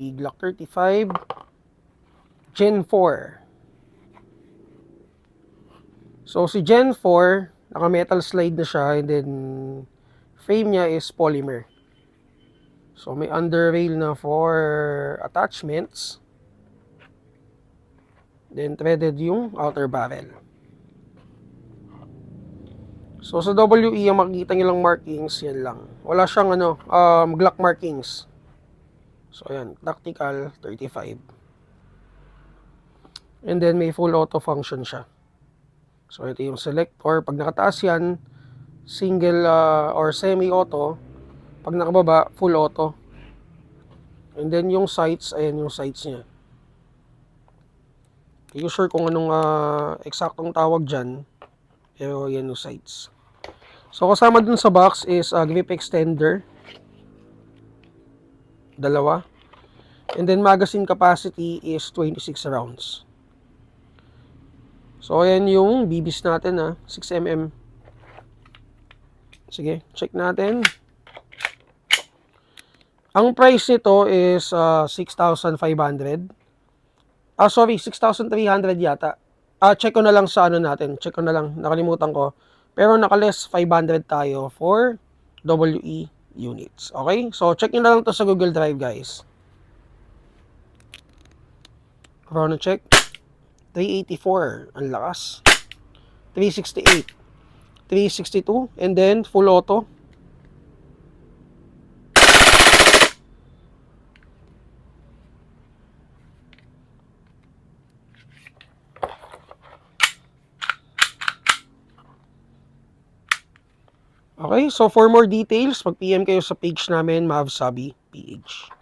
Glock 35 Gen 4. So si Gen 4, naka metal slide na siya, and then frame niya is polymer. So may underrail na for attachments. Then threaded yung outer barrel. So sa WE, ang makikita nyo lang markings, yan lang. Wala siyang Glock markings. So ayan, tactical 35. And then may full auto function siya. So ito yung selector. Pag nakataas yan, single or semi-auto. Pag nakababa, full auto. And then yung sights, ayan yung sights niya. Hindi ko sure kung anong eksaktong tawag dyan. Pero yan yung sights. So kasama dun sa box is grip extender. Dalawa. And then magazine capacity is 26 rounds. So ayan yung BBs natin 6mm. Sige, check natin. Ang price nito is 6,500. Sorry, 6,300 yata. Check ko na lang sa natin. Check ko na lang, nakalimutan ko. Pero naka-less 500 tayo for WE units. Okay? So check nyo na lang to sa Google Drive, guys. Chrono check. 384. Ang lakas. 368. 362. And then, full auto. Okay, so for more details, mag-PM kayo sa page namin, Mavsabi PH.